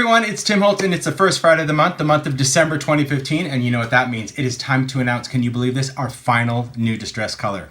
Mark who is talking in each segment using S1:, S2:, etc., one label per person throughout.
S1: everyone, it's Tim Holtz, and it's the first Friday of the month of December 2015, and you know what that means. It is time to announce, can you believe this, our final new distress color.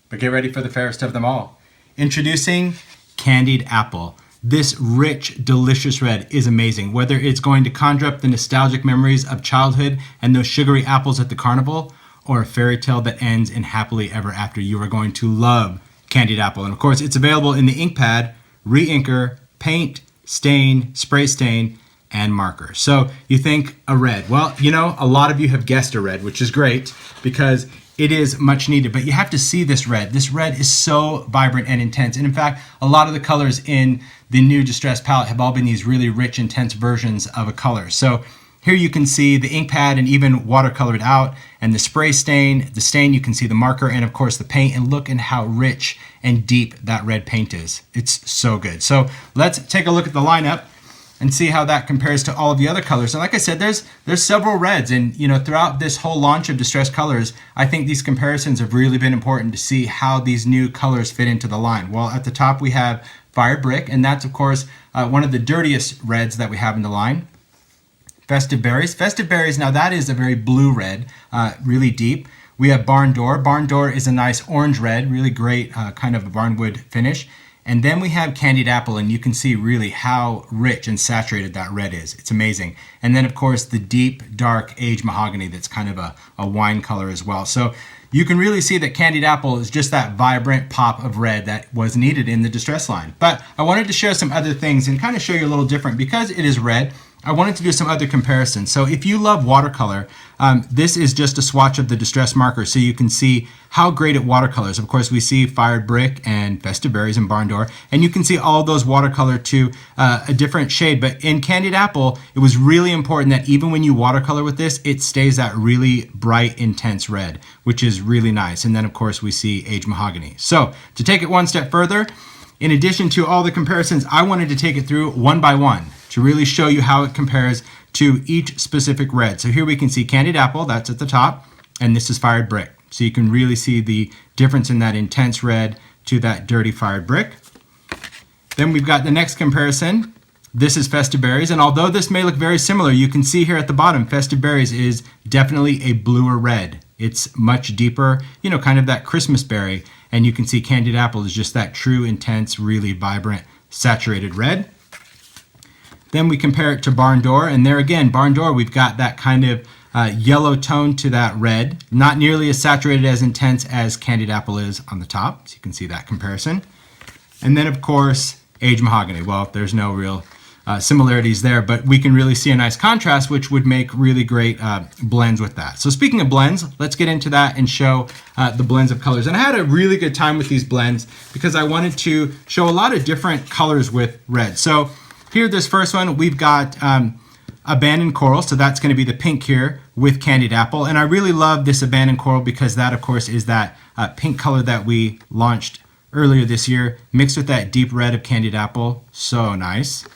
S1: But get ready for the fairest of them all. Introducing Candied Apple. This rich, delicious red is amazing. Whether it's going to conjure up the nostalgic memories of childhood and those sugary apples at the carnival, or a fairy tale that ends in happily ever after, you are going to love Candied Apple. And of course, it's available in the ink pad, re-inker, paint, stain, spray stain, and marker. So you think a red. Well, you know, a lot of you have guessed a red, which is great because it is much needed, but you have to see this red. This red is so vibrant and intense. And in fact, a lot of the colors in the new Distress palette have all been these really rich, intense versions of a color. So here you can see the ink pad and even watercolored out, and the spray stain, you can see the marker, and of course the paint, and look at how rich and deep that red paint is. It's so good. So let's take a look at the lineup and see how that compares to all of the other colors. And like I said, there's several reds, and you know, throughout this whole launch of Distress colors, I think these comparisons have really been important to see how these new colors fit into the line. Well, at the top we have Fired Brick, and that's of course one of the dirtiest reds that we have in the line. Festive Berries. Festive Berries, now that is a very blue red, really deep. We have Barn Door. Barn Door is a nice orange red, really great kind of a barnwood finish. And then we have Candied Apple, and you can see really how rich and saturated that red is. It's amazing. And then of course the deep, dark aged mahogany that's kind of a wine color as well. So you can really see that Candied Apple is just that vibrant pop of red that was needed in the Distress line. But I wanted to share some other things and kind of show you a little different because it is red. I wanted to do some other comparisons. So if you love watercolor, this is just a swatch of the Distress marker so you can see how great it watercolors. Of course, we see Fired Brick and Festive Berries and Barn Door, and you can see all of those watercolor to a different shade. But in Candied Apple, it was really important that even when you watercolor with this, it stays that really bright, intense red, which is really nice. And then of course, we see aged mahogany. So to take it one step further, in addition to all the comparisons, I wanted to take it through one by one to really show you how it compares to each specific red. So here we can see Candied Apple, that's at the top, and this is Fired Brick. So you can really see the difference in that intense red to that dirty Fired Brick. Then we've got the next comparison. This is Festive Berries, and although this may look very similar, you can see here at the bottom, Festive Berries is definitely a bluer red. It's much deeper, you know, kind of that Christmas berry, and you can see Candied Apple is just that true, intense, really vibrant, saturated red. Then we compare it to Barn Door, and there again, Barn Door, we've got that kind of yellow tone to that red, not nearly as saturated, as intense as Candied Apple is on the top, so you can see that comparison. And then of course, aged mahogany. Well, there's no real similarities there, but we can really see a nice contrast, which would make really great blends with that. So speaking of blends, let's get into that and show the blends of colors. And I had a really good time with these blends because I wanted to show a lot of different colors with red. So here, this first one, we've got Abandoned Coral, so that's going to be the pink here with Candied Apple. And I really love this Abandoned Coral because that, of course, is that pink color that we launched earlier this year, mixed with that deep red of Candied Apple. So nice.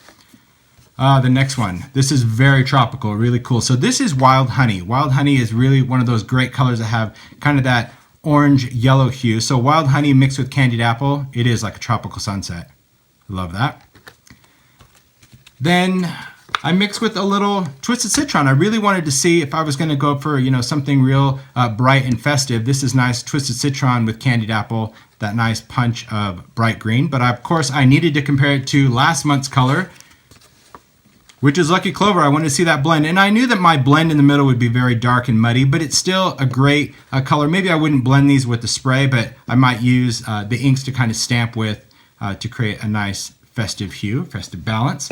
S1: The next one, this is very tropical, really cool. So this is Wild Honey. Wild Honey is really one of those great colors that have kind of that orange yellow hue. So Wild Honey mixed with Candied Apple, it is like a tropical sunset. Love that. Then I mixed with a little Twisted Citron. I really wanted to see if I was going to go for, you know, something real bright and festive. This is nice Twisted Citron with Candied Apple, that nice punch of bright green. But of course, I needed to compare it to last month's color, which is Lucky Clover. I wanted to see that blend. And I knew that my blend in the middle would be very dark and muddy, but it's still a great color. Maybe I wouldn't blend these with the spray, but I might use the inks to kind of stamp with to create a nice festive hue, festive balance.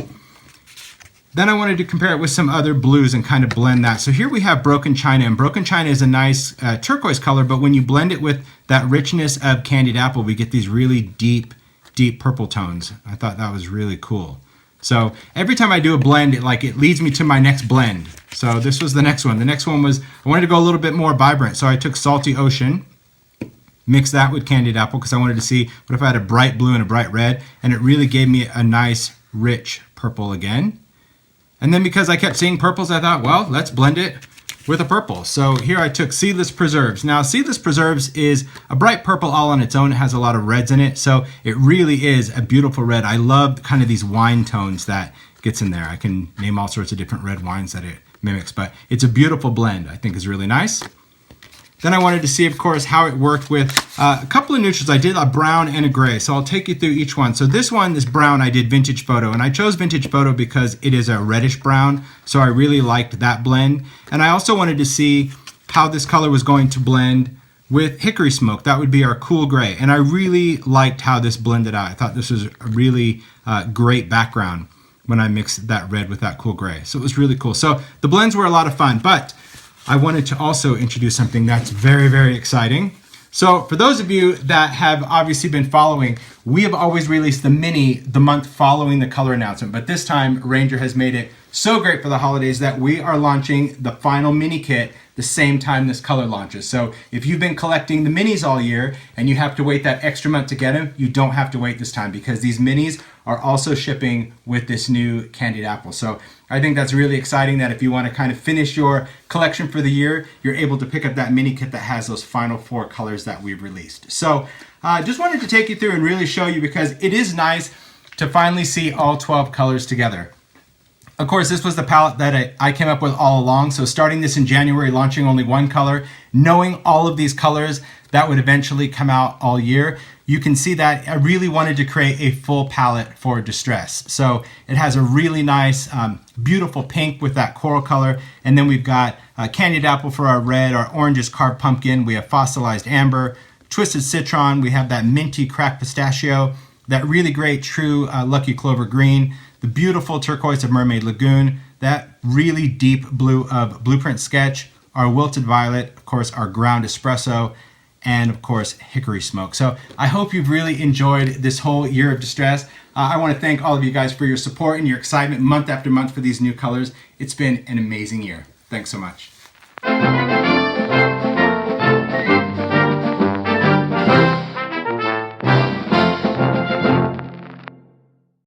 S1: Then I wanted to compare it with some other blues and kind of blend that. So here we have Broken China, and Broken China is a nice turquoise color, but when you blend it with that richness of Candied Apple, we get these really deep, deep purple tones. I thought that was really cool. So every time I do a blend, it leads me to my next blend. So this was the next one. The next one was, I wanted to go a little bit more vibrant. So I took Salty Ocean, mixed that with Candied Apple because I wanted to see what if I had a bright blue and a bright red, and it really gave me a nice, rich purple again. And then because I kept seeing purples, I thought, well, let's blend it with a purple. So here I took Seedless Preserves. Now, Seedless Preserves is a bright purple all on its own. It has a lot of reds in it, so it really is a beautiful red. I love kind of these wine tones that gets in there. I can name all sorts of different red wines that it mimics, but it's a beautiful blend. I think is really nice. Then I wanted to see, of course, how it worked with a couple of neutrals. I did a brown and a gray, so I'll take you through each one. So this one, this brown, I did Vintage Photo, and I chose Vintage Photo because it is a reddish brown, so I really liked that blend. And I also wanted to see how this color was going to blend with Hickory Smoke. That would be our cool gray, and I really liked how this blended out. I thought this was a really great background when I mixed that red with that cool gray. So it was really cool. So the blends were a lot of fun, but I wanted to also introduce something that's very, very exciting. So for those of you that have obviously been following, we have always released the mini the month following the color announcement, but this time Ranger has made it so great for the holidays that we are launching the final mini kit the same time this color launches. So if you've been collecting the minis all year and you have to wait that extra month to get them, you don't have to wait this time because these minis are also shipping with this new Candied apple. So I think that's really exciting that if you want to kind of finish your collection for the year, you're able to pick up that mini kit that has those final 4 colors that we've released. So just wanted to take you through and really show you because it is nice to finally see all 12 colors together. Of course, this was the palette that I came up with all along. So starting this in January, launching only 1 color, knowing all of these colors that would eventually come out all year, you can see that I really wanted to create a full palette for distress. So it has a really nice, beautiful pink with that coral color. And then we've got Candied Apple for our red, our orange is Carved Pumpkin, we have Fossilized Amber, Twisted Citron, we have that minty cracked pistachio, that really great true Lucky Clover green, the beautiful turquoise of Mermaid Lagoon, that really deep blue of Blueprint Sketch, our Wilted Violet, of course our Ground Espresso, and of course Hickory Smoke. So I hope you've really enjoyed this whole year of distress. I want to thank all of you guys for your support and your excitement month after month for these new colors. It's been an amazing year. Thanks so much.